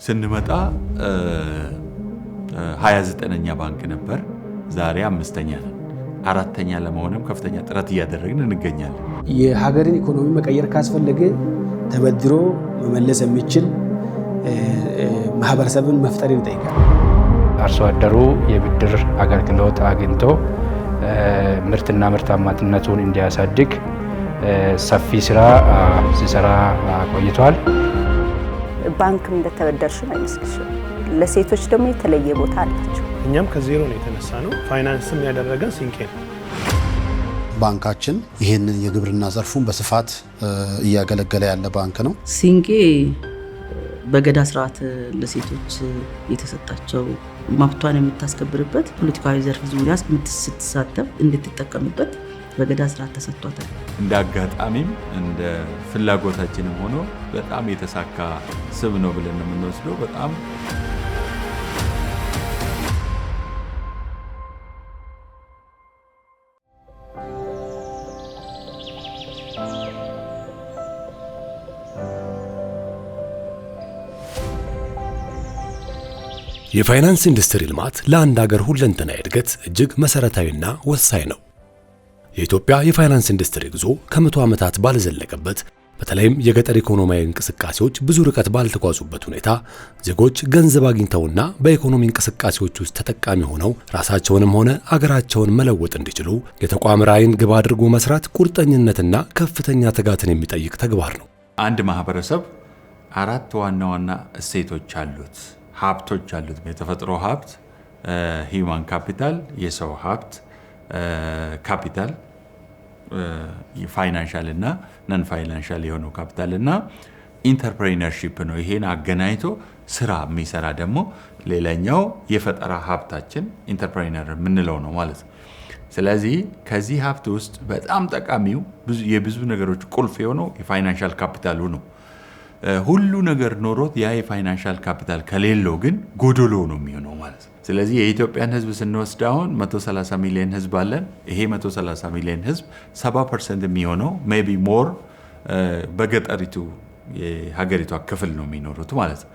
ስንመጣ 29ኛ ባንክ ነበር። ዛሬ 5ኛ ነን። 4ኛ ለመሆንም ከፍተኛ ጥረት እያደረግን እንገኛለን። የሀገርን ኢኮኖሚ መቀየር ካስፈለገ ተበድሮ መመለስ የሚችል ማህበረሰብን መፍጠር ይጠይቃል። አርሶ አደሩ የብድር አገልግሎት አግኝቶ ምርትና ምርታማነቱን እንዲያሳድግ ሰፊ ስራ ሲሰራ ቆይቷል። ባንክም እንደተበደርሽ አይመስልሽም? ለሴቶች ደግሞ የተለየ ቦታ አላቸው። እኛም ከዜሮ ነው የተነሳ ነው። ፋይናንስም ያደረገን ሲንቄ ነው። ባንካችን ይህንን የግብርና ዘርፉን በስፋት እያገለገለ ያለ ባንክ ነው። ሲንቄ በገዳ ስርዓት ለሴቶች የተሰጣቸው መብቷን የምታስከብርበት ፖለቲካዊ ዘርፍ ዙሪያ ስትሳተፍ እንድትጠቀምበት በገዳ ስርዓት ተሰጥቷታል። እንደ አጋጣሚም እንደ ፍላጎታችንም ሆኖ በጣም የተሳካ ስም ነው ብለን የምንወስደው። በጣም የፋይናንስ ኢንዱስትሪ ልማት ለአንድ ሀገር ሁለንተናዊ እድገት እጅግ መሰረታዊና ወሳኝ ነው። የኢትዮጵያ የፋይናንስ ኢንዱስትሪ ጉዞ ከ100 ዓመታት ባልዘለቀበት በተለይም የገጠር ኢኮኖሚያዊ እንቅስቃሴዎች ብዙ ርቀት ባልተጓዙበት ሁኔታ ዜጎች ገንዘብ አግኝተውና በኢኮኖሚ እንቅስቃሴዎች ውስጥ ተጠቃሚ ሆነው ራሳቸውንም ሆነ አገራቸውን መለወጥ እንዲችሉ የተቋም ራዕይን ግብ አድርጎ መስራት ቁርጠኝነትና ከፍተኛ ትጋትን የሚጠይቅ ተግባር ነው። አንድ ማህበረሰብ 4 ዋና ዋና እሴቶች አሉት፣ ሀብቶች አሉት። የተፈጥሮ ሀብት፣ ሂውማን ካፒታል፣ የሰው ሀብት ካፒታል፣ ፋይናንሻል እና ነን ፋይናንሻል የሆነው ካፒታል እና ኢንተርፕሬነርሺፕ ነው። ይሄን አገናኝቶ ስራ የሚሰራ ደግሞ ሌላኛው የፈጠራ ሀብታችን ኢንተርፕሬነር የምንለው ነው ማለት ነው። ስለዚህ ከዚህ ሀብት ውስጥ በጣም ጠቃሚው የብዙ ነገሮች ቁልፍ የሆነው የፋይናንሻል ካፒታሉ ነው። ሁሉ ነገር ኖሮት ያ የፋይናንሻል ካፒታል ከሌለው ግን ጎዶሎ ነው የሚሆነው ማለት ነው። ስለዚህ የኢትዮጵያን ህዝብ ስንወስድ አሁን 130 ሚሊዮን ህዝብ አለን። ይሄ 130 ሚሊዮን ህዝብ 70% የሚሆነው ሜቢ ሞር በገጠሪቱ የሀገሪቷ ክፍል ነው የሚኖሩት ማለት ነው።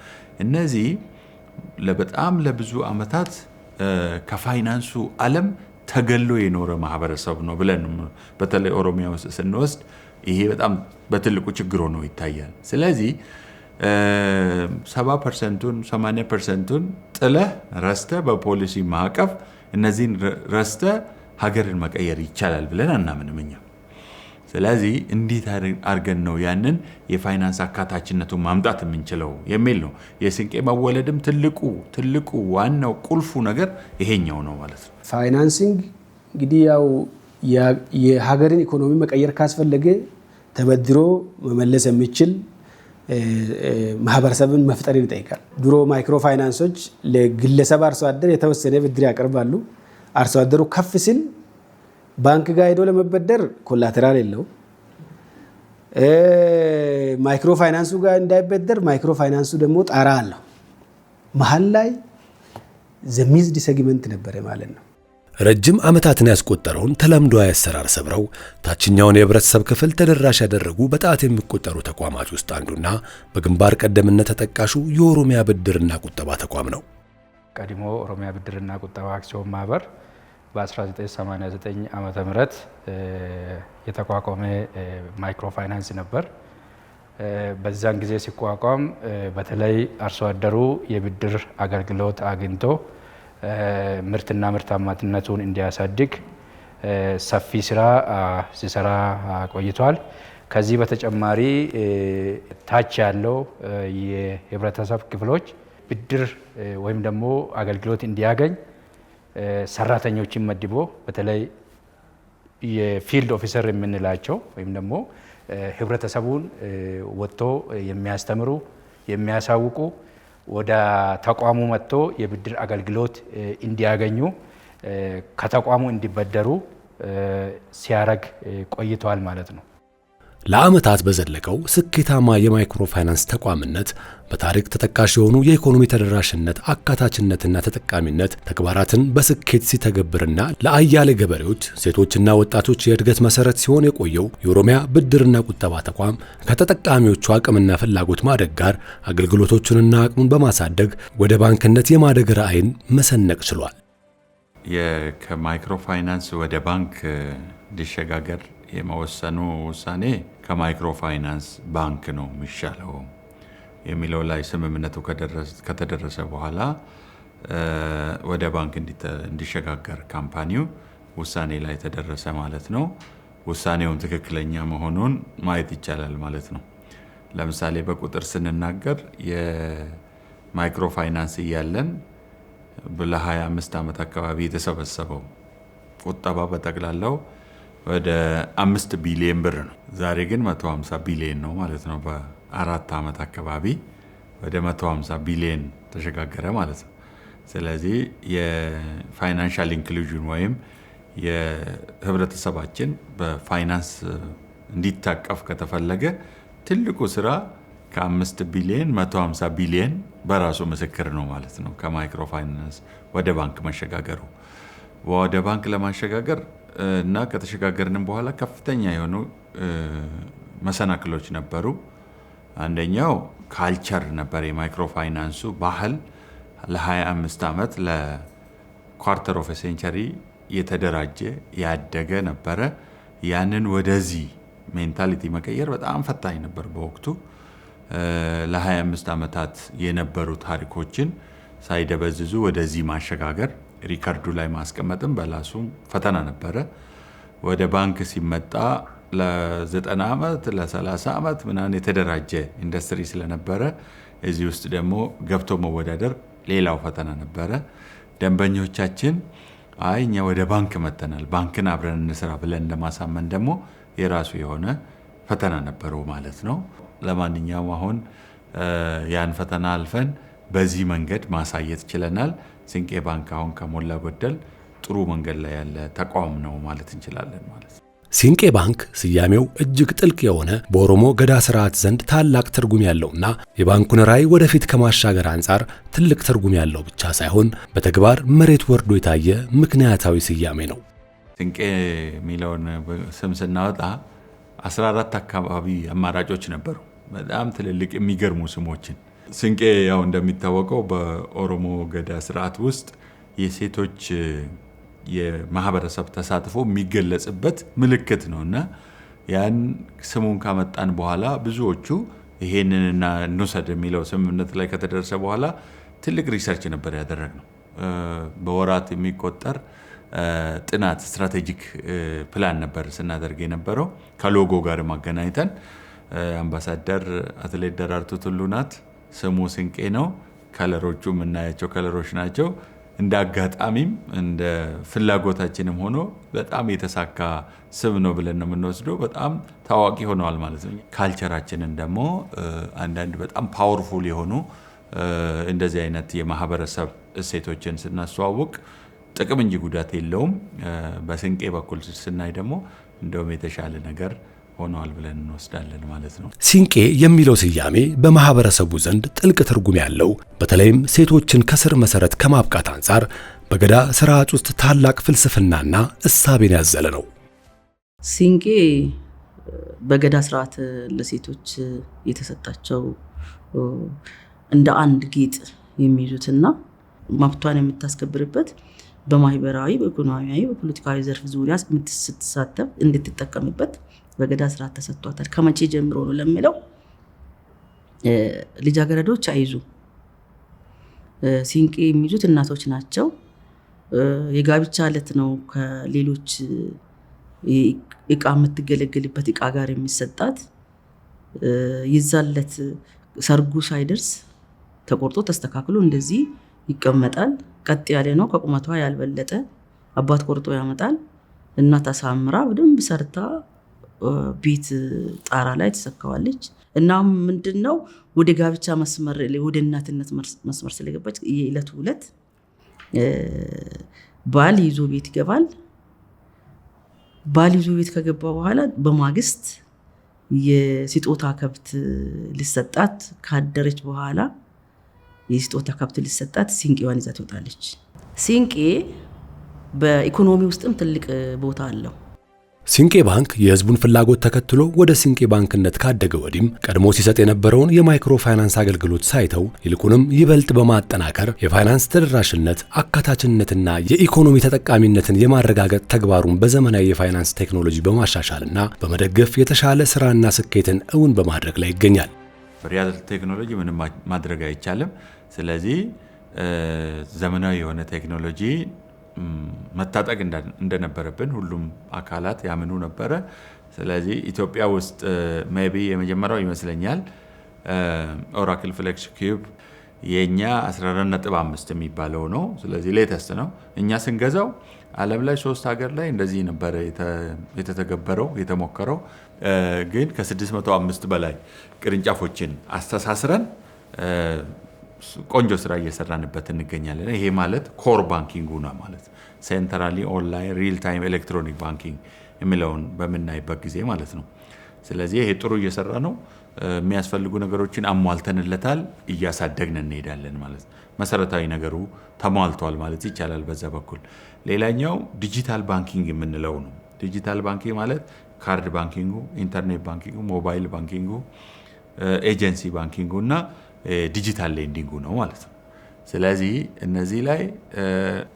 እነዚህ በጣም ለብዙ ዓመታት ከፋይናንሱ ዓለም ተገሎ የኖረ ማህበረሰብ ነው ብለን በተለይ ኦሮሚያ ውስጥ ስንወስድ ይሄ በጣም በትልቁ ችግር ሆኖ ይታያል። ስለዚህ 70%ቱን 80%ቱን ጥለህ ረስተህ በፖሊሲ ማዕቀፍ እነዚህን ረስተህ ሀገርን መቀየር ይቻላል ብለን አናምንም እኛ። ስለዚህ እንዴት አድርገን ነው ያንን የፋይናንስ አካታችነቱን ማምጣት የምንችለው የሚል ነው። የሲንቄ መወለድም ትልቁ ዋናው ቁልፉ ነገር ይሄኛው ነው ማለት ነው። ፋይናንሲንግ እንግዲህ ያው የሀገርን ኢኮኖሚ መቀየር ካስፈለገ ተበድሮ መመለስ የሚችል ማህበረሰብን መፍጠር ይጠይቃል። ድሮ ማይክሮ ፋይናንሶች ለግለሰብ አርሶ አደር የተወሰነ ብድር ያቀርባሉ። አርሶ አደሩ ከፍ ሲል ባንክ ጋር ሄዶ ለመበደር ኮላተራል የለው። ማይክሮ ፋይናንሱ ጋር እንዳይበደር ማይክሮ ፋይናንሱ ደግሞ ጣራ አለው። መሀል ላይ ዘሚዝድ ሴግመንት ነበረ ማለት ነው። ረጅም ዓመታትን ያስቆጠረውን ተለምዷዊ አሰራር ሰብረው ታችኛውን የህብረተሰብ ክፍል ተደራሽ ያደረጉ በጣት የሚቆጠሩ ተቋማት ውስጥ አንዱና በግንባር ቀደምነት ተጠቃሹ የኦሮሚያ ብድርና ቁጠባ ተቋም ነው። ቀድሞ ኦሮሚያ ብድርና ቁጠባ አክሲዮን ማህበር በ1989 ዓመተ ምህረት የተቋቋመ ማይክሮ ፋይናንስ ነበር። በዛን ጊዜ ሲቋቋም በተለይ አርሶ አደሩ የብድር አገልግሎት አግኝቶ ምርትና ምርታማነቱን እንዲያሳድግ ሰፊ ስራ ሲሰራ ቆይቷል። ከዚህ በተጨማሪ ታች ያለው የህብረተሰብ ክፍሎች ብድር ወይም ደግሞ አገልግሎት እንዲያገኝ ሰራተኞችን መድቦ በተለይ የፊልድ ኦፊሰር የምንላቸው ወይም ደግሞ ህብረተሰቡን ወጥቶ የሚያስተምሩ የሚያሳውቁ ወደ ተቋሙ መጥቶ የብድር አገልግሎት እንዲያገኙ ከተቋሙ እንዲበደሩ ሲያረግ ቆይቷል ማለት ነው። ለዓመታት በዘለቀው ስኬታማ የማይክሮ ፋይናንስ ተቋምነት በታሪክ ተጠቃሽ የሆኑ የኢኮኖሚ ተደራሽነት፣ አካታችነትና ተጠቃሚነት ተግባራትን በስኬት ሲተገብርና ለአያሌ ገበሬዎች፣ ሴቶችና ወጣቶች የእድገት መሰረት ሲሆን የቆየው የኦሮሚያ ብድርና ቁጠባ ተቋም ከተጠቃሚዎቹ አቅምና ፍላጎት ማደግ ጋር አገልግሎቶቹንና አቅሙን በማሳደግ ወደ ባንክነት የማደግ ራዕይን መሰነቅ ችሏል። ከማይክሮ ፋይናንስ ወደ ባንክ እንዲሸጋገር የመወሰኑ ውሳኔ ከማይክሮ ፋይናንስ ባንክ ነው የሚሻለው የሚለው ላይ ስምምነቱ ከተደረሰ በኋላ ወደ ባንክ እንዲሸጋገር ካምፓኒው ውሳኔ ላይ ተደረሰ ማለት ነው። ውሳኔውም ትክክለኛ መሆኑን ማየት ይቻላል ማለት ነው። ለምሳሌ በቁጥር ስንናገር የማይክሮ ፋይናንስ እያለን ለ25 ዓመት አካባቢ የተሰበሰበው ቁጠባ በጠቅላላው ወደ 5 ቢሊዮን ብር ነው። ዛሬ ግን 150 ቢሊዮን ነው ማለት ነው። በ4 ዓመት አካባቢ ወደ 150 ቢሊዮን ተሸጋገረ ማለት ነው። ስለዚህ የፋይናንሻል ኢንክሉዥን ወይም የህብረተሰባችን በፋይናንስ እንዲታቀፍ ከተፈለገ ትልቁ ስራ ከ5 ቢሊዮን 150 ቢሊዮን በራሱ ምስክር ነው ማለት ነው። ከማይክሮ ፋይናንስ ወደ ባንክ መሸጋገሩ ወደ ባንክ ለማሸጋገር እና ከተሸጋገርንም በኋላ ከፍተኛ የሆኑ መሰናክሎች ነበሩ። አንደኛው ካልቸር ነበር። የማይክሮ ፋይናንሱ ባህል ለ25 ዓመት ለኳርተር ኦፍ ሴንቸሪ የተደራጀ ያደገ ነበረ። ያንን ወደዚህ ሜንታሊቲ መቀየር በጣም ፈታኝ ነበር በወቅቱ። ለ25 ዓመታት የነበሩ ታሪኮችን ሳይደበዝዙ ወደዚህ ማሸጋገር ሪካርዱ ላይ ማስቀመጥም በላሱ ፈተና ነበረ። ወደ ባንክ ሲመጣ ለ90 ዓመት ለ30 ዓመት ምናምን የተደራጀ ኢንዱስትሪ ስለነበረ እዚህ ውስጥ ደግሞ ገብቶ መወዳደር ሌላው ፈተና ነበረ። ደንበኞቻችን እኛ ወደ ባንክ መተናል፣ ባንክን አብረን እንስራ ብለን ለማሳመን ደግሞ የራሱ የሆነ ፈተና ነበረው ማለት ነው። ለማንኛውም አሁን ያን ፈተና አልፈን በዚህ መንገድ ማሳየት ችለናል። ሲንቄ ባንክ አሁን ከሞላ ጎደል ጥሩ መንገድ ላይ ያለ ተቋም ነው ማለት እንችላለን ማለት ነው። ሲንቄ ባንክ ስያሜው እጅግ ጥልቅ የሆነ በኦሮሞ ገዳ ስርዓት ዘንድ ታላቅ ትርጉም ያለውና የባንኩን ራዕይ ወደፊት ከማሻገር አንጻር ትልቅ ትርጉም ያለው ብቻ ሳይሆን በተግባር መሬት ወርዶ የታየ ምክንያታዊ ስያሜ ነው። ሲንቄ የሚለውን ስም ስናወጣ 14 አካባቢ አማራጮች ነበሩ። በጣም ትልልቅ የሚገርሙ ስሞችን ሲንቄ ያው እንደሚታወቀው በኦሮሞ ገዳ ስርዓት ውስጥ የሴቶች የማህበረሰብ ተሳትፎ የሚገለጽበት ምልክት ነውና ያን ስሙን ካመጣን በኋላ ብዙዎቹ ይሄንንና እንውሰድ የሚለው ስምምነት ላይ ከተደረሰ በኋላ ትልቅ ሪሰርች ነበር ያደረግነው። በወራት የሚቆጠር ጥናት ስትራቴጂክ ፕላን ነበር ስናደርግ የነበረው። ከሎጎ ጋር ማገናኝተን አምባሳደር አትሌት ደራርቱ ቱሉ ናት። ስሙ ሲንቄ ነው። ከለሮቹ የምናያቸው ከለሮች ናቸው። እንደ አጋጣሚም እንደ ፍላጎታችንም ሆኖ በጣም የተሳካ ስም ነው ብለን ነው የምንወስደው። በጣም ታዋቂ ሆነዋል ማለት ነው። ካልቸራችንን ደግሞ አንዳንድ በጣም ፓወርፉል የሆኑ እንደዚህ አይነት የማህበረሰብ እሴቶችን ስናስተዋውቅ ጥቅም እንጂ ጉዳት የለውም። በሲንቄ በኩል ስናይ ደግሞ እንደውም የተሻለ ነገር ሆነዋል ብለን እንወስዳለን ማለት ነው። ሲንቄ የሚለው ስያሜ በማህበረሰቡ ዘንድ ጥልቅ ትርጉም ያለው በተለይም ሴቶችን ከስር መሰረት ከማብቃት አንጻር በገዳ ስርዓት ውስጥ ታላቅ ፍልስፍናና እሳቤን ያዘለ ነው። ሲንቄ በገዳ ስርዓት ለሴቶች የተሰጣቸው እንደ አንድ ጌጥ የሚይዙትና መብቷን የምታስከብርበት በማህበራዊ፣ በኢኮኖሚያዊ፣ በፖለቲካዊ ዘርፍ ዙሪያ ስትሳተፍ እንድትጠቀምበት በገዳ ስርዓት ተሰጥቷታል። ከመቼ ጀምሮ ነው ለሚለው ልጃገረዶች አይዙ ሲንቄ የሚይዙት እናቶች ናቸው። የጋብቻ ዕለት ነው ከሌሎች እቃ የምትገለገልበት እቃ ጋር የሚሰጣት። ይዛለት ሰርጉ ሳይደርስ ተቆርጦ ተስተካክሎ እንደዚህ ይቀመጣል። ቀጥ ያለ ነው፣ ከቁመቷ ያልበለጠ አባት ቆርጦ ያመጣል። እናት አሳምራ በደንብ ሰርታ ቤት ጣራ ላይ ትሰካዋለች። እናም ምንድነው ወደ ጋብቻ መስመር ወደ እናትነት መስመር ስለገባች የዕለቱ ዕለት ባል ይዞ ቤት ይገባል። ባል ይዞ ቤት ከገባ በኋላ በማግስት የስጦታ ከብት ሊሰጣት ካደረች በኋላ የስጦታ ከብት ሊሰጣት ሲንቄዋን ይዛ ትወጣለች። ሲንቄ በኢኮኖሚ ውስጥም ትልቅ ቦታ አለው። ሲንቄ ባንክ የህዝቡን ፍላጎት ተከትሎ ወደ ሲንቄ ባንክነት ካደገ ወዲህም ቀድሞ ሲሰጥ የነበረውን የማይክሮ ፋይናንስ አገልግሎት ሳይተው ይልቁንም ይበልጥ በማጠናከር የፋይናንስ ተደራሽነት፣ አካታችነትና የኢኮኖሚ ተጠቃሚነትን የማረጋገጥ ተግባሩን በዘመናዊ የፋይናንስ ቴክኖሎጂ በማሻሻልና በመደገፍ የተሻለ ስራና ስኬትን እውን በማድረግ ላይ ይገኛል። በሪያል ቴክኖሎጂ ምንም ማድረግ አይቻልም። ስለዚህ ዘመናዊ የሆነ ቴክኖሎጂ መታጠቅ እንደነበረብን ሁሉም አካላት ያምኑ ነበረ። ስለዚህ ኢትዮጵያ ውስጥ ሜቢ የመጀመሪያው ይመስለኛል ኦራክል ፍሌክስ ኪዩብ የኛ 14.5 የሚባለው ነው። ስለዚህ ሌተስት ነው። እኛ ስንገዛው ዓለም ላይ 3 ሀገር ላይ እንደዚህ ነበር የተተገበረው የተሞከረው። ግን ከ605 በላይ ቅርንጫፎችን አስተሳስረን ቆንጆ ስራ እየሰራንበት እንገኛለን። ይሄ ማለት ኮር ባንኪንግ ነው ማለት ሴንትራሊ ኦንላይን ሪል ታይም ኤሌክትሮኒክ ባንኪንግ የሚለውን በምናይበት ጊዜ ማለት ነው። ስለዚህ ይሄ ጥሩ እየሰራ ነው። የሚያስፈልጉ ነገሮችን አሟልተንለታል፣ እያሳደግን እንሄዳለን ማለት መሰረታዊ ነገሩ ተሟልቷል ማለት ይቻላል በዛ በኩል። ሌላኛው ዲጂታል ባንኪንግ የምንለው ነው። ዲጂታል ባንኪንግ ማለት ካርድ ባንኪንጉ፣ ኢንተርኔት ባንኪንጉ፣ ሞባይል ባንኪንጉ፣ ኤጀንሲ ባንኪንጉ እና ዲጂታል ሌንዲንጉ ነው ማለት ነው። ስለዚህ እነዚህ ላይ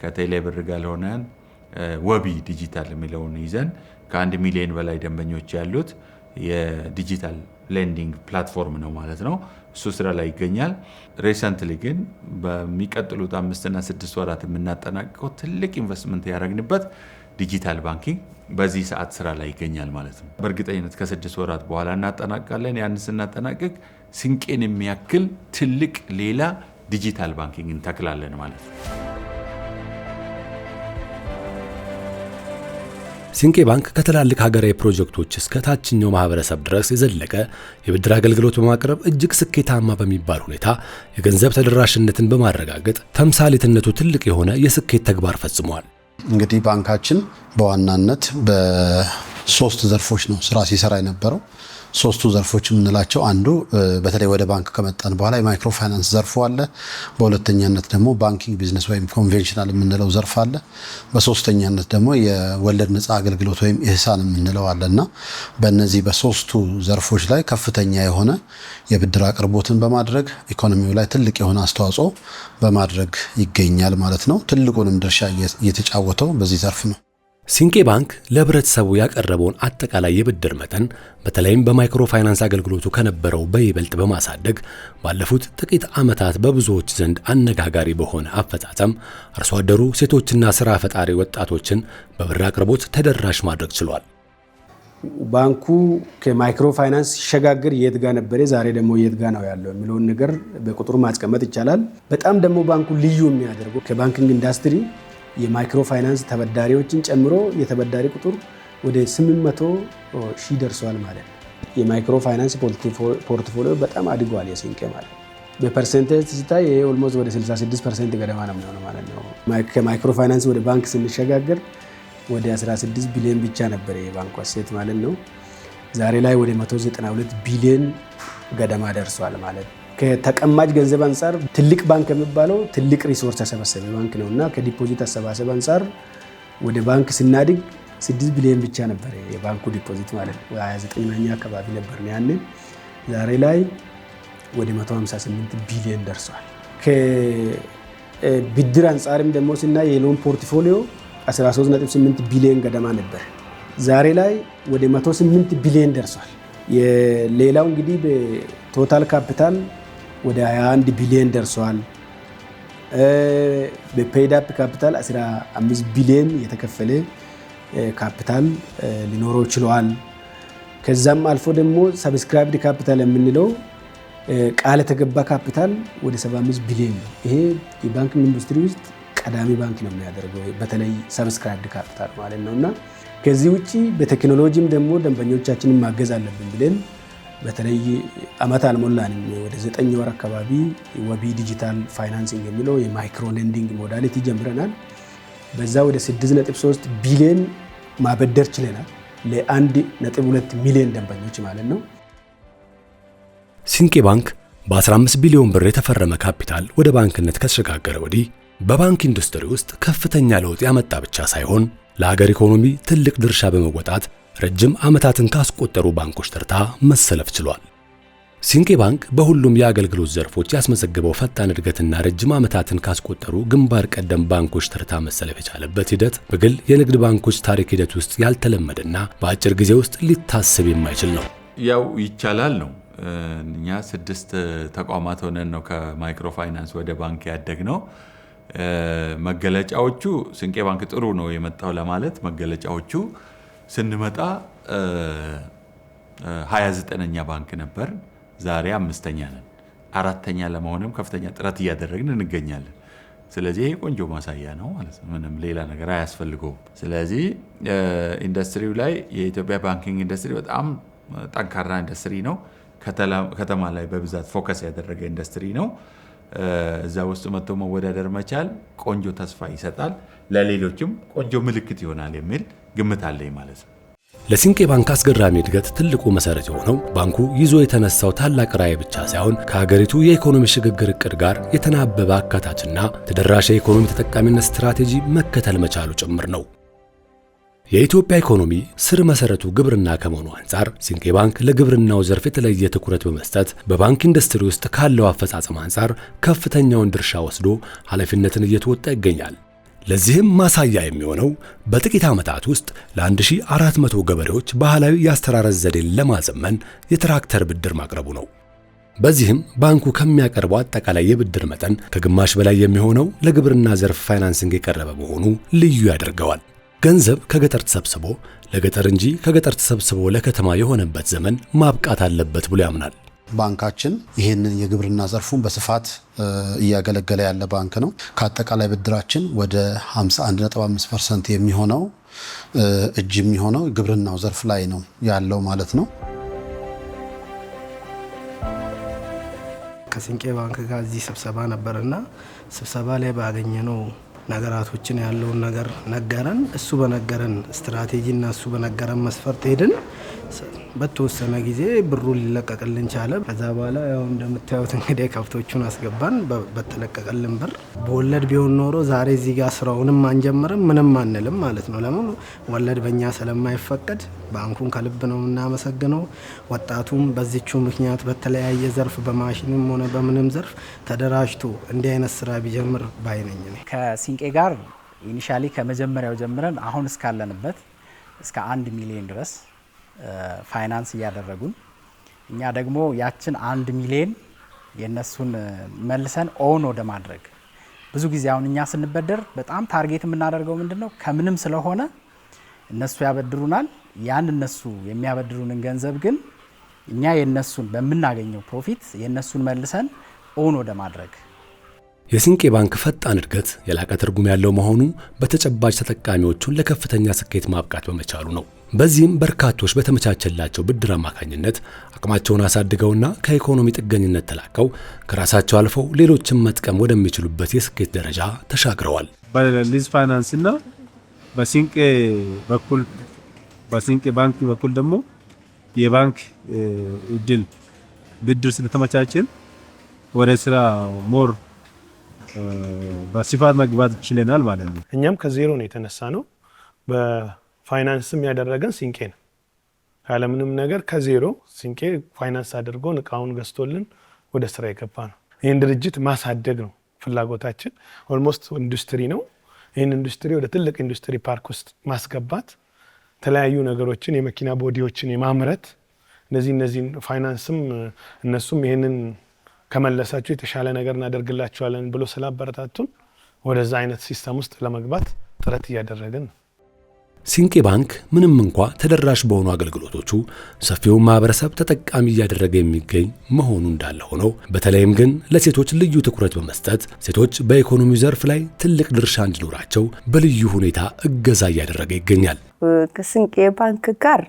ከቴሌ ብር ጋር ሆነን ወቢ ዲጂታል የሚለውን ይዘን ከ1 ሚሊዮን በላይ ደንበኞች ያሉት የዲጂታል ሌንዲንግ ፕላትፎርም ነው ማለት ነው። እሱ ስራ ላይ ይገኛል። ሪሰንትሊ ግን በሚቀጥሉት 5 እና 6 ወራት የምናጠናቅቀው ትልቅ ኢንቨስትመንት ያደረግንበት ዲጂታል ባንኪንግ በዚህ ሰዓት ስራ ላይ ይገኛል ማለት ነው። በእርግጠኝነት ከ6 ወራት በኋላ እናጠናቅቃለን። ያን ስናጠናቅቅ ሲንቄን የሚያክል ትልቅ ሌላ ዲጂታል ባንኪንግ እንተክላለን ማለት ነው። ሲንቄ ባንክ ከትላልቅ ሀገራዊ ፕሮጀክቶች እስከ ታችኛው ማህበረሰብ ድረስ የዘለቀ የብድር አገልግሎት በማቅረብ እጅግ ስኬታማ በሚባል ሁኔታ የገንዘብ ተደራሽነትን በማረጋገጥ ተምሳሌትነቱ ትልቅ የሆነ የስኬት ተግባር ፈጽሟል። እንግዲህ ባንካችን በዋናነት በ3 ዘርፎች ነው ስራ ሲሰራ የነበረው። 3ቱ ዘርፎች የምንላቸው አንዱ በተለይ ወደ ባንክ ከመጣን በኋላ የማይክሮ ፋይናንስ ዘርፉ አለ። በሁለተኛነት ደግሞ ባንኪንግ ቢዝነስ ወይም ኮንቬንሽናል የምንለው ዘርፍ አለ። በሶስተኛነት ደግሞ የወለድ ነፃ አገልግሎት ወይም ኢህሳን የምንለው አለና በእነዚህ በ3ቱ ዘርፎች ላይ ከፍተኛ የሆነ የብድር አቅርቦትን በማድረግ ኢኮኖሚው ላይ ትልቅ የሆነ አስተዋጽኦ በማድረግ ይገኛል ማለት ነው። ትልቁንም ድርሻ እየተጫወተው በዚህ ዘርፍ ነው። ሲንቄ ባንክ ለህብረተሰቡ ያቀረበውን አጠቃላይ የብድር መጠን በተለይም በማይክሮ ፋይናንስ አገልግሎቱ ከነበረው በይበልጥ በማሳደግ ባለፉት ጥቂት ዓመታት በብዙዎች ዘንድ አነጋጋሪ በሆነ አፈጻጸም አርሶ አደሩ፣ ሴቶችና ስራ ፈጣሪ ወጣቶችን በብር አቅርቦት ተደራሽ ማድረግ ችሏል። ባንኩ ከማይክሮ ፋይናንስ ሲሸጋገር የት ጋር ነበረ፣ ዛሬ ደግሞ የት ጋር ነው ያለው የሚለውን ነገር በቁጥሩ ማስቀመጥ ይቻላል። በጣም ደግሞ ባንኩ ልዩ የሚያደርገው ከባንኪንግ ኢንዱስትሪ የማይክሮ ፋይናንስ ተበዳሪዎችን ጨምሮ የተበዳሪ ቁጥር ወደ 800 ሺህ ደርሷል ማለት ነው። የማይክሮ ፋይናንስ ፖርትፎሊዮ በጣም አድጓል የሲንቄ ማለት ነው። በፐርሰንቴጅ ሲታይ ይሄ ኦልሞስት ወደ 66% ገደማ ነው የሚሆነው ማለት ነው። ከማይክሮ ፋይናንስ ወደ ባንክ ስንሸጋገር ወደ 16 ቢሊዮን ብቻ ነበር የባንኩ አሴት ማለት ነው። ዛሬ ላይ ወደ 192 ቢሊዮን ገደማ ደርሷል ማለት ነው። ከተቀማጭ ገንዘብ አንጻር ትልቅ ባንክ የሚባለው ትልቅ ሪሶርስ ተሰበሰበ ባንክ ነው እና ከዲፖዚት አሰባሰብ አንጻር ወደ ባንክ ስናድግ 6 ቢሊዮን ብቻ ነበር የባንኩ ዲፖዚት ማለት ነው። 29ኛ አካባቢ ነበር ያንን። ዛሬ ላይ ወደ 158 ቢሊዮን ደርሷል። ከብድር አንጻርም ደግሞ ስናይ የሎን ፖርትፎሊዮ 13.8 ቢሊዮን ገደማ ነበር። ዛሬ ላይ ወደ 108 ቢሊዮን ደርሷል። ሌላው እንግዲህ በቶታል ካፒታል ወደ 21 ቢሊዮን ደርሷል። በፔይድ አፕ ካፒታል 15 ቢሊዮን የተከፈለ ካፒታል ሊኖረው ችሏል። ከዛም አልፎ ደግሞ ሰብስክራይብድ ካፒታል የምንለው ቃል የተገባ ካፒታል ወደ 75 ቢሊዮን ነው። ይሄ የባንኪንግ ኢንዱስትሪ ውስጥ ቀዳሚ ባንክ ነው የሚያደርገው በተለይ ሰብስክራይብድ ካፒታል ማለት ነው እና ከዚህ ውጪ በቴክኖሎጂም ደግሞ ደንበኞቻችንን ማገዝ አለብን ብለን በተለይ አመት አልሞላንም ወደ 9 ወር አካባቢ ወቢ ዲጂታል ፋይናንሲንግ የሚለው የማይክሮ ሌንዲንግ ሞዳሊቲ ጀምረናል። በዛ ወደ 6.3 ቢሊዮን ማበደር ችለናል። ለ1.2 ሚሊዮን ደንበኞች ማለት ነው። ሲንቄ ባንክ በ15 ቢሊዮን ብር የተፈረመ ካፒታል ወደ ባንክነት ከተሸጋገረ ወዲህ በባንክ ኢንዱስትሪ ውስጥ ከፍተኛ ለውጥ ያመጣ ብቻ ሳይሆን ለሀገር ኢኮኖሚ ትልቅ ድርሻ በመወጣት ረጅም ዓመታትን ካስቆጠሩ ባንኮች ተርታ መሰለፍ ችሏል። ሲንቄ ባንክ በሁሉም የአገልግሎት ዘርፎች ያስመዘገበው ፈጣን እድገትና ረጅም ዓመታትን ካስቆጠሩ ግንባር ቀደም ባንኮች ተርታ መሰለፍ የቻለበት ሂደት በግል የንግድ ባንኮች ታሪክ ሂደት ውስጥ ያልተለመደና በአጭር ጊዜ ውስጥ ሊታሰብ የማይችል ነው። ያው ይቻላል ነው። እኛ 6 ተቋማት ሆነን ነው ከማይክሮ ፋይናንስ ወደ ባንክ ያደግነው። መገለጫዎቹ ሲንቄ ባንክ ጥሩ ነው የመጣው ለማለት መገለጫዎቹ ስንመጣ 29ኛ ባንክ ነበር። ዛሬ 5ኛ ነን። 4ኛ ለመሆንም ከፍተኛ ጥረት እያደረግን እንገኛለን። ስለዚህ ቆንጆ ማሳያ ነው ማለት ነው። ምንም ሌላ ነገር አያስፈልገውም። ስለዚህ ኢንዱስትሪው ላይ የኢትዮጵያ ባንኪንግ ኢንዱስትሪ በጣም ጠንካራ ኢንዱስትሪ ነው። ከተማ ላይ በብዛት ፎከስ ያደረገ ኢንዱስትሪ ነው። እዛ ውስጥ መጥቶ መወዳደር መቻል ቆንጆ ተስፋ ይሰጣል፣ ለሌሎችም ቆንጆ ምልክት ይሆናል የሚል ግምት አለኝ ማለት ነው። ለሲንቄ ባንክ አስገራሚ እድገት ትልቁ መሰረት የሆነው ባንኩ ይዞ የተነሳው ታላቅ ራዕይ ብቻ ሳይሆን ከሀገሪቱ የኢኮኖሚ ሽግግር እቅድ ጋር የተናበበ አካታችና ተደራሽ የኢኮኖሚ ተጠቃሚነት ስትራቴጂ መከተል መቻሉ ጭምር ነው። የኢትዮጵያ ኢኮኖሚ ስር መሰረቱ ግብርና ከመሆኑ አንጻር ሲንቄ ባንክ ለግብርናው ዘርፍ የተለየ ትኩረት በመስጠት በባንክ ኢንዱስትሪ ውስጥ ካለው አፈጻጸም አንጻር ከፍተኛውን ድርሻ ወስዶ ኃላፊነትን እየተወጣ ይገኛል። ለዚህም ማሳያ የሚሆነው በጥቂት ዓመታት ውስጥ ለ1400 ገበሬዎች ባህላዊ የአስተራረስ ዘዴን ለማዘመን የትራክተር ብድር ማቅረቡ ነው። በዚህም ባንኩ ከሚያቀርበው አጠቃላይ የብድር መጠን ከግማሽ በላይ የሚሆነው ለግብርና ዘርፍ ፋይናንሲንግ የቀረበ መሆኑ ልዩ ያደርገዋል። ገንዘብ ከገጠር ተሰብስቦ ለገጠር እንጂ ከገጠር ተሰብስቦ ለከተማ የሆነበት ዘመን ማብቃት አለበት ብሎ ያምናል። ባንካችን ይህንን የግብርና ዘርፉን በስፋት እያገለገለ ያለ ባንክ ነው። ከአጠቃላይ ብድራችን ወደ 51.5% የሚሆነው እጅ የሚሆነው ግብርናው ዘርፍ ላይ ነው ያለው ማለት ነው። ከሲንቄ ባንክ ጋር እዚህ ስብሰባ ነበርና ስብሰባ ላይ ባገኘነው ነገራቶችን ያለውን ነገር ነገረን። እሱ በነገረን ስትራቴጂና እሱ በነገረን መስፈርት ሄድን። በተወሰነ ጊዜ ብሩ ሊለቀቅልን ቻለ። ከዛ በኋላ ያው እንደምታዩት እንግዲህ ከብቶቹን አስገባን በተለቀቀልን ብር። በወለድ ቢሆን ኖሮ ዛሬ እዚህ ጋር ስራውንም አንጀምርም ምንም አንልም ማለት ነው። ለምን ወለድ በእኛ ስለማይፈቀድ ባንኩን ከልብ ነው የምናመሰግነው። ወጣቱም በዚቹ ምክንያት በተለያየ ዘርፍ በማሽንም ሆነ በምንም ዘርፍ ተደራጅቶ እንዲህ አይነት ስራ ቢጀምር ባይነኝ ነው። ከሲንቄ ጋር ኢኒሻሊ ከመጀመሪያው ጀምረን አሁን እስካለንበት እስከ 1 ሚሊዮን ድረስ ፋይናንስ እያደረጉን እኛ ደግሞ ያችን 1 ሚሊዮን የነሱን መልሰን ኦን ወደ ማድረግ ብዙ ጊዜ አሁን እኛ ስንበደር በጣም ታርጌት የምናደርገው ምንድነው ከምንም ስለሆነ እነሱ ያበድሩናል። ያን እነሱ የሚያበድሩንን ገንዘብ ግን እኛ የነሱን በምናገኘው ፕሮፊት የነሱን መልሰን ኦን ወደ ማድረግ የሲንቄ ባንክ ፈጣን እድገት የላቀ ትርጉም ያለው መሆኑ በተጨባጭ ተጠቃሚዎቹን ለከፍተኛ ስኬት ማብቃት በመቻሉ ነው። በዚህም በርካቶች በተመቻቸላቸው ብድር አማካኝነት አቅማቸውን አሳድገውና ከኢኮኖሚ ጥገኝነት ተላቀው ከራሳቸው አልፈው ሌሎችን መጥቀም ወደሚችሉበት የስኬት ደረጃ ተሻግረዋል። በሊዝ ፋይናንስና በሲንቄ ባንክ በኩል ደግሞ የባንክ እድል ብድር ስለተመቻቸን ወደ ስራ ሞር በስፋት መግባት ችለናል ማለት ነው። እኛም ከዜሮ ነው የተነሳ ነው። በፋይናንስም ያደረገን ሲንቄ ነው። ያለምንም ነገር ከዜሮ ሲንቄ ፋይናንስ አድርጎ እቃውን ገዝቶልን ወደ ስራ የገባ ነው። ይህን ድርጅት ማሳደግ ነው ፍላጎታችን። ኦልሞስት ኢንዱስትሪ ነው። ይህን ኢንዱስትሪ ወደ ትልቅ ኢንዱስትሪ ፓርክ ውስጥ ማስገባት፣ የተለያዩ ነገሮችን የመኪና ቦዲዎችን የማምረት እነዚህን ፋይናንስም እነሱም ይህንን ከመለሳችሁ የተሻለ ነገር እናደርግላችኋለን ብሎ ስላበረታቱን ወደዛ አይነት ሲስተም ውስጥ ለመግባት ጥረት እያደረግን ነው። ሲንቄ ባንክ ምንም እንኳ ተደራሽ በሆኑ አገልግሎቶቹ ሰፊውን ማህበረሰብ ተጠቃሚ እያደረገ የሚገኝ መሆኑ እንዳለ ሆኖ በተለይም ግን ለሴቶች ልዩ ትኩረት በመስጠት ሴቶች በኢኮኖሚው ዘርፍ ላይ ትልቅ ድርሻ እንዲኖራቸው በልዩ ሁኔታ እገዛ እያደረገ ይገኛል። ከሲንቄ ባንክ ጋር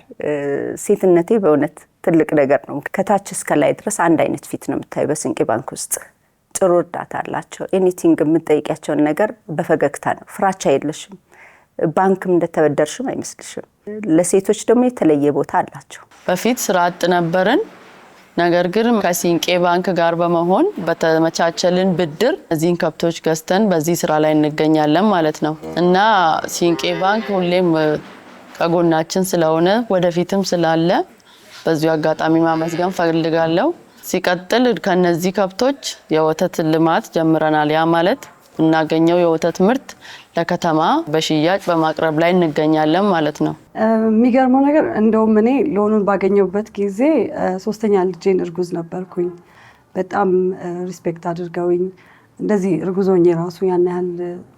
ሴትነቴ በእውነት ትልቅ ነገር ነው። ከታች እስከ ላይ ድረስ አንድ አይነት ፊት ነው የምታዩ። በሲንቄ ባንክ ውስጥ ጥሩ እርዳታ አላቸው። ኤኒቲንግ የምትጠይቂያቸውን ነገር በፈገግታ ነው። ፍራቻ የለሽም። ባንክም እንደተበደርሽም አይመስልሽም። ለሴቶች ደግሞ የተለየ ቦታ አላቸው። በፊት ስራ አጥ ነበርን። ነገር ግን ከሲንቄ ባንክ ጋር በመሆን በተመቻቸልን ብድር እዚህን ከብቶች ገዝተን በዚህ ስራ ላይ እንገኛለን ማለት ነው እና ሲንቄ ባንክ ሁሌም ከጎናችን ስለሆነ ወደፊትም ስላለ በዚሁ አጋጣሚ ማመስገን ፈልጋለሁ። ሲቀጥል ከነዚህ ከብቶች የወተት ልማት ጀምረናል። ያ ማለት እናገኘው የወተት ምርት ለከተማ በሽያጭ በማቅረብ ላይ እንገኛለን ማለት ነው። የሚገርመው ነገር እንደውም እኔ ሎኑን ባገኘሁበት ጊዜ 3ኛ ልጄን እርጉዝ ነበርኩኝ። በጣም ሪስፔክት አድርገውኝ እንደዚህ እርጉዞኝ ራሱ ያን ያህል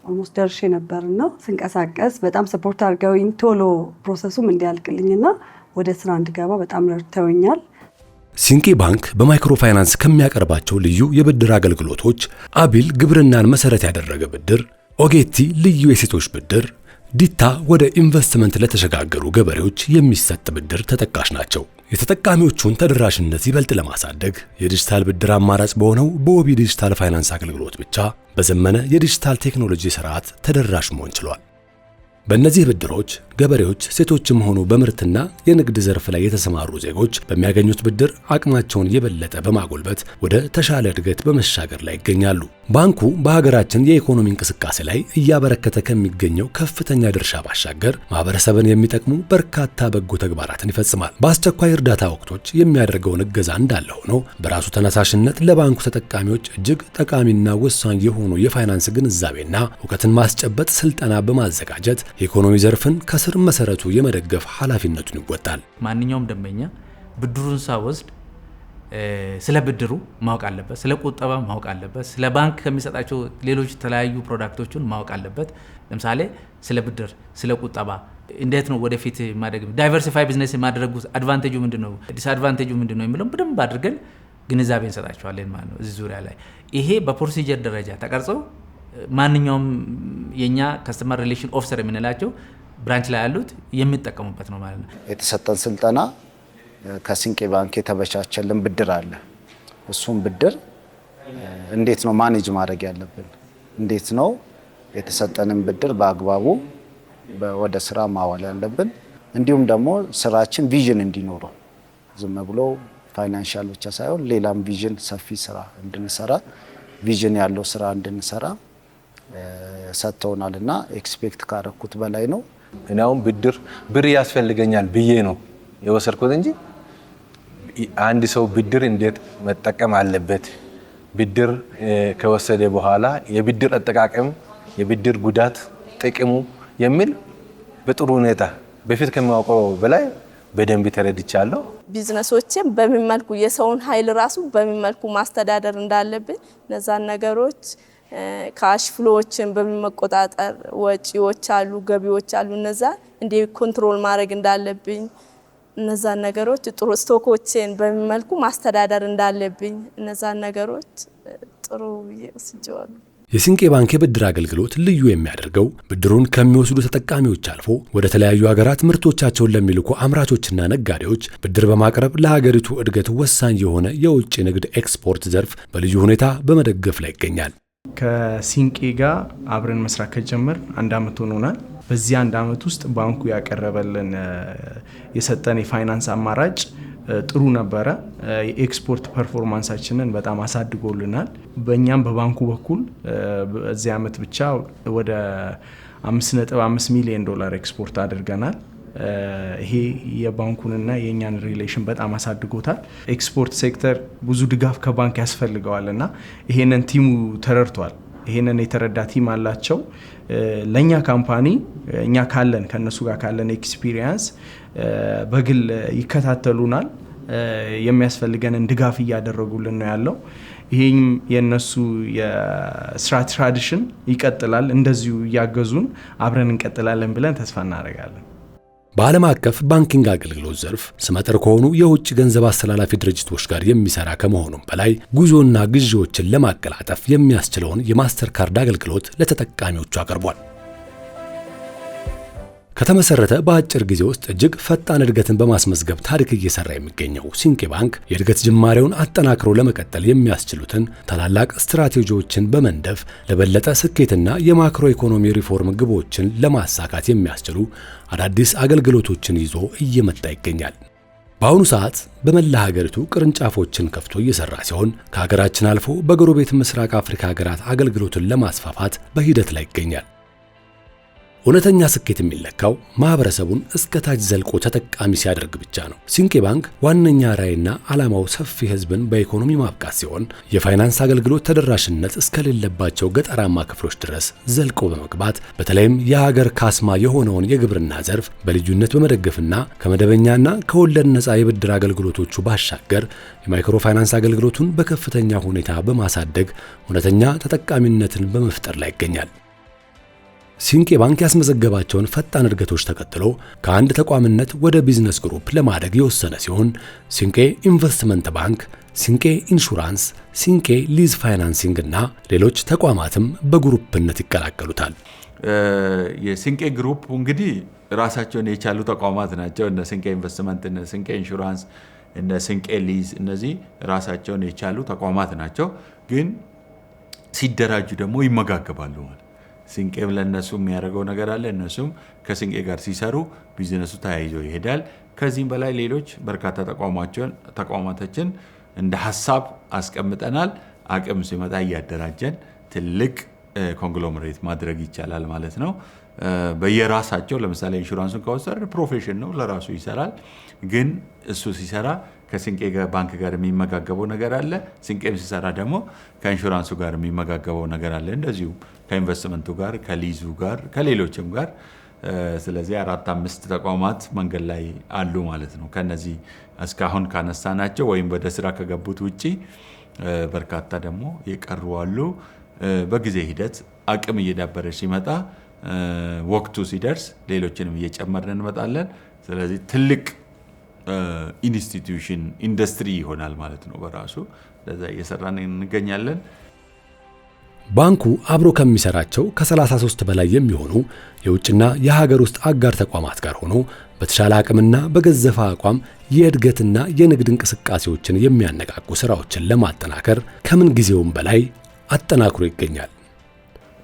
ኦልሞስት ደርሼ ነበርና ስንቀሳቀስ በጣም ሰፖርት አድርገውኝ ቶሎ ፕሮሰሱም እንዲያልቅልኝና ወደ ስራ እንድገባ በጣም ረድተውኛል። ሲንቄ ባንክ በማይክሮ ፋይናንስ ከሚያቀርባቸው ልዩ የብድር አገልግሎቶች አቢል ግብርናን መሰረት ያደረገ ብድር፣ ኦጌቲ ልዩ የሴቶች ብድር፣ ዲታ ወደ ኢንቨስትመንት ለተሸጋገሩ ገበሬዎች የሚሰጥ ብድር ተጠቃሽ ናቸው። የተጠቃሚዎቹን ተደራሽነት ይበልጥ ለማሳደግ የዲጂታል ብድር አማራጭ በሆነው በኦቢ ዲጂታል ፋይናንስ አገልግሎት ብቻ በዘመነ የዲጂታል ቴክኖሎጂ ስርዓት ተደራሽ መሆን ችሏል። በእነዚህ ብድሮች ገበሬዎች ሴቶችም ሆኑ በምርትና የንግድ ዘርፍ ላይ የተሰማሩ ዜጎች በሚያገኙት ብድር አቅማቸውን የበለጠ በማጎልበት ወደ ተሻለ እድገት በመሻገር ላይ ይገኛሉ። ባንኩ በሀገራችን የኢኮኖሚ እንቅስቃሴ ላይ እያበረከተ ከሚገኘው ከፍተኛ ድርሻ ባሻገር ማህበረሰብን የሚጠቅሙ በርካታ በጎ ተግባራትን ይፈጽማል። በአስቸኳይ እርዳታ ወቅቶች የሚያደርገውን እገዛ እንዳለ ሆኖ በራሱ ተነሳሽነት ለባንኩ ተጠቃሚዎች እጅግ ጠቃሚና ወሳኝ የሆኑ የፋይናንስ ግንዛቤና እውቀትን ማስጨበጥ ስልጠና በማዘጋጀት የኢኮኖሚ ዘርፍን ከስር መሰረቱ የመደገፍ ኃላፊነቱን ይወጣል። ማንኛውም ደንበኛ ብድሩን ሳይወስድ ስለ ብድሩ ማወቅ አለበት፣ ስለ ቁጠባ ማወቅ አለበት፣ ስለ ባንክ ከሚሰጣቸው ሌሎች የተለያዩ ፕሮዳክቶችን ማወቅ አለበት። ለምሳሌ ስለ ብድር፣ ስለ ቁጠባ እንዴት ነው ወደፊት ማድረግ፣ ዳይቨርሲፋይ ቢዝነስ ማድረጉ አድቫንቴጁ ምንድነው፣ ዲስአድቫንቴጁ ምንድነው የሚለው በደንብ አድርገን ግንዛቤ እንሰጣቸዋለን ማለት ነው። እዚህ ዙሪያ ላይ ይሄ በፕሮሲጀር ደረጃ ተቀርጾ ማንኛውም የኛ ከስተመር ሪሌሽን ኦፊሰር የምንላቸው ብራንች ላይ ያሉት የሚጠቀሙበት ነው ማለት ነው። የተሰጠን ስልጠና ከሲንቄ ባንክ የተበቻቸልን ብድር አለ። እሱም ብድር እንዴት ነው ማኔጅ ማድረግ ያለብን፣ እንዴት ነው የተሰጠንን ብድር በአግባቡ ወደ ስራ ማዋል ያለብን፣ እንዲሁም ደግሞ ስራችን ቪዥን እንዲኖረው ዝም ብሎ ፋይናንሻል ብቻ ሳይሆን ሌላም ቪዥን ሰፊ ስራ እንድንሰራ ቪዥን ያለው ስራ እንድንሰራ ሰጥተውናልና ኤክስፔክት ካረኩት በላይ ነው። እኔ አሁን ብር ያስፈልገኛል ብዬ ነው የወሰድኩት እንጂ አንድ ሰው ብድር እንዴት መጠቀም አለበት፣ ብድር ከወሰደ በኋላ የብድር አጠቃቀም፣ የብድር ጉዳት፣ ጥቅሙ የሚል በጥሩ ሁኔታ በፊት ከማውቀው በላይ በደንብ ተረድቻለሁ። ቢዝነሶችን በምን መልኩ የሰውን ኃይል ራሱ በምን መልኩ ማስተዳደር እንዳለብን እነዛን ነገሮች ካሽ ፍሎዎችን በምን መቆጣጠር፣ ወጪዎች አሉ፣ ገቢዎች አሉ፣ እነዛ እንዴ ኮንትሮል ማድረግ እንዳለብኝ፣ እነዛን ነገሮች ጥሩ ስቶኮችን በምን መልኩ ማስተዳደር እንዳለብኝ እነዛን ነገሮች ጥሩ ይወስጃሉ። የሲንቄ ባንክ የብድር አገልግሎት ልዩ የሚያደርገው ብድሩን ከሚወስዱ ተጠቃሚዎች አልፎ ወደ ተለያዩ ሀገራት ምርቶቻቸውን ለሚልኩ አምራቾችና ነጋዴዎች ብድር በማቅረብ ለሀገሪቱ እድገት ወሳኝ የሆነ የውጭ ንግድ ኤክስፖርት ዘርፍ በልዩ ሁኔታ በመደገፍ ላይ ይገኛል። ከሲንቄ ጋር አብረን መስራት ከጀመር 1 ዓመት ሆኖናል። በዚህ 1 ዓመት ውስጥ ባንኩ ያቀረበልን የሰጠን የፋይናንስ አማራጭ ጥሩ ነበረ። የኤክስፖርት ፐርፎርማንሳችንን በጣም አሳድጎልናል። በእኛም በባንኩ በኩል በዚህ ዓመት ብቻ ወደ $5.5 ሚሊዮን ኤክስፖርት አድርገናል። ይሄ የባንኩንና የእኛን ሪሌሽን በጣም አሳድጎታል። ኤክስፖርት ሴክተር ብዙ ድጋፍ ከባንክ ያስፈልገዋልና ይሄንን ቲሙ ተረድቷል። ይሄንን የተረዳ ቲም አላቸው። ለኛ ካምፓኒ እኛ ካለን ከነሱ ጋር ካለን ኤክስፒሪየንስ በግል ይከታተሉናል። የሚያስፈልገንን ድጋፍ እያደረጉልን ነው ያለው። ይሄም የነሱ የስራ ትራዲሽን ይቀጥላል። እንደዚሁ እያገዙን አብረን እንቀጥላለን ብለን ተስፋ እናደርጋለን። በዓለም አቀፍ ባንኪንግ አገልግሎት ዘርፍ ስመጥር ከሆኑ የውጭ ገንዘብ አስተላላፊ ድርጅቶች ጋር የሚሰራ ከመሆኑም በላይ ጉዞና ግዢዎችን ለማቀላጠፍ የሚያስችለውን የማስተር ካርድ አገልግሎት ለተጠቃሚዎቹ አቅርቧል። ከተመሰረተ በአጭር ጊዜ ውስጥ እጅግ ፈጣን እድገትን በማስመዝገብ ታሪክ እየሰራ የሚገኘው ሲንቄ ባንክ የእድገት ጅማሬውን አጠናክሮ ለመቀጠል የሚያስችሉትን ታላላቅ ስትራቴጂዎችን በመንደፍ ለበለጠ ስኬትና የማክሮ ኢኮኖሚ ሪፎርም ግቦችን ለማሳካት የሚያስችሉ አዳዲስ አገልግሎቶችን ይዞ እየመጣ ይገኛል። በአሁኑ ሰዓት በመላ ሀገሪቱ ቅርንጫፎችን ከፍቶ እየሰራ ሲሆን ከሀገራችን አልፎ በጎረቤት ምስራቅ አፍሪካ ሀገራት አገልግሎትን ለማስፋፋት በሂደት ላይ ይገኛል። እውነተኛ ስኬት የሚለካው ማህበረሰቡን እስከ ታች ዘልቆ ተጠቃሚ ሲያደርግ ብቻ ነው። ሲንቄ ባንክ ዋነኛ ራዕይና ዓላማው ሰፊ ህዝብን በኢኮኖሚ ማብቃት ሲሆን የፋይናንስ አገልግሎት ተደራሽነት እስከሌለባቸው ገጠራማ ክፍሎች ድረስ ዘልቆ በመግባት በተለይም የሀገር ካስማ የሆነውን የግብርና ዘርፍ በልዩነት በመደገፍና ከመደበኛና ከወለድ ነፃ የብድር አገልግሎቶቹ ባሻገር የማይክሮ ፋይናንስ አገልግሎቱን በከፍተኛ ሁኔታ በማሳደግ እውነተኛ ተጠቃሚነትን በመፍጠር ላይ ይገኛል። ሲንቄ ባንክ ያስመዘገባቸውን ፈጣን እድገቶች ተከትሎ ከአንድ ተቋምነት ወደ ቢዝነስ ግሩፕ ለማደግ የወሰነ ሲሆን ሲንቄ ኢንቨስትመንት ባንክ፣ ሲንቄ ኢንሹራንስ፣ ሲንቄ ሊዝ ፋይናንሲንግ እና ሌሎች ተቋማትም በግሩፕነት ይቀላቀሉታል። የሲንቄ ግሩፕ እንግዲህ ራሳቸውን የቻሉ ተቋማት ናቸው። እነ ሲንቄ ኢንቨስትመንት፣ እነ ሲንቄ ኢንሹራንስ፣ እነ ሲንቄ ሊዝ እነዚህ ራሳቸውን የቻሉ ተቋማት ናቸው። ግን ሲደራጁ ደግሞ ይመጋገባሉ ማለት ሲንቄም ለነሱ የሚያደርገው ነገር አለ። እነሱም ከሲንቄ ጋር ሲሰሩ ቢዝነሱ ተያይዞ ይሄዳል። ከዚህም በላይ ሌሎች በርካታ ተቋማቶችን እንደ ሀሳብ አስቀምጠናል። አቅም ሲመጣ እያደራጀን ትልቅ ኮንግሎመሬት ማድረግ ይቻላል ማለት ነው። በየራሳቸው ለምሳሌ ኢንሹራንሱን ከወሰድ ፕሮፌሽን ነው፣ ለራሱ ይሰራል። ግን እሱ ሲሰራ ከሲንቄ ባንክ ጋር የሚመጋገበው ነገር አለ። ሲንቄም ሲሰራ ደግሞ ከኢንሹራንሱ ጋር የሚመጋገበው ነገር አለ። እንደዚሁ ከኢንቨስትመንቱ ጋር፣ ከሊዙ ጋር፣ ከሌሎችም ጋር። ስለዚህ 4-5 ተቋማት መንገድ ላይ አሉ ማለት ነው። ከነዚህ እስካሁን ካነሳናቸው ወይም ወደ ስራ ከገቡት ውጪ በርካታ ደግሞ የቀሩ አሉ። በጊዜ ሂደት አቅም እየዳበረ ሲመጣ ወቅቱ ሲደርስ ሌሎችንም እየጨመርን እንመጣለን። ስለዚህ ትልቅ ኢንስቲትዩሽን ኢንዱስትሪ ይሆናል ማለት ነው በራሱ። ለዛ እየሰራን እንገኛለን። ባንኩ አብሮ ከሚሰራቸው ከ33 በላይ የሚሆኑ የውጭና የሀገር ውስጥ አጋር ተቋማት ጋር ሆኖ በተሻለ አቅምና በገዘፈ አቋም የእድገትና የንግድ እንቅስቃሴዎችን የሚያነቃቁ ስራዎችን ለማጠናከር ከምን ጊዜውም በላይ አጠናክሮ ይገኛል።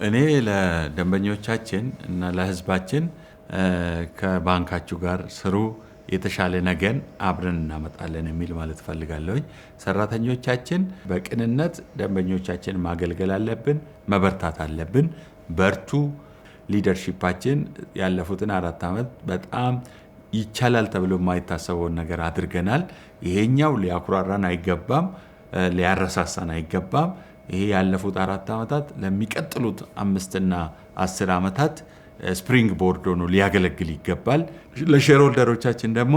እኔ ለደንበኞቻችን እና ለህዝባችን ከባንካችሁ ጋር ስሩ፣ የተሻለ ነገን አብረን እናመጣለን የሚል ማለት ፈልጋለሁኝ። ሰራተኞቻችን በቅንነት ደንበኞቻችን ማገልገል አለብን፣ መበርታት አለብን። በርቱ። ሊደርሺፓችን ያለፉትን 4 ዓመት በጣም ይቻላል ተብሎ የማይታሰበውን ነገር አድርገናል። ይሄኛው ሊያኩራራን አይገባም፣ ሊያረሳሳን አይገባም። ይሄ ያለፉት 4 ዓመታት ለሚቀጥሉት 5 እና 10 ዓመታት ስፕሪንግ ቦርድ ሆኖ ሊያገለግል ይገባል። ለሼር ሆልደሮቻችን ደግሞ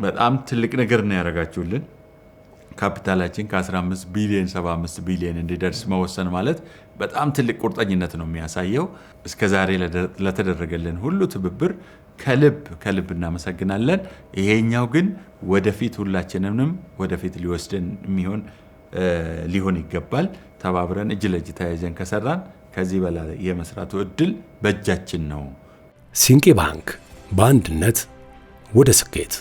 በጣም ትልቅ ነገር ነው ያደረጋችሁልን። ካፒታላችን ከ15 ቢሊዮን 75 ቢሊዮን እንዲደርስ መወሰን ማለት በጣም ትልቅ ቁርጠኝነት ነው የሚያሳየው። እስከዛሬ ለተደረገልን ሁሉ ትብብር ከልብ እናመሰግናለን። ይሄኛው ግን ወደፊት ሁላችንንም ወደፊት ሊወስደን ሊሆን ይገባል። ተባብረን እጅ ለእጅ ተያይዘን ከሰራን ከዚህ በላይ የመስራቱ እድል በእጃችን ነው። ሲንቄ ባንክ፣ በአንድነት ወደ ስኬት።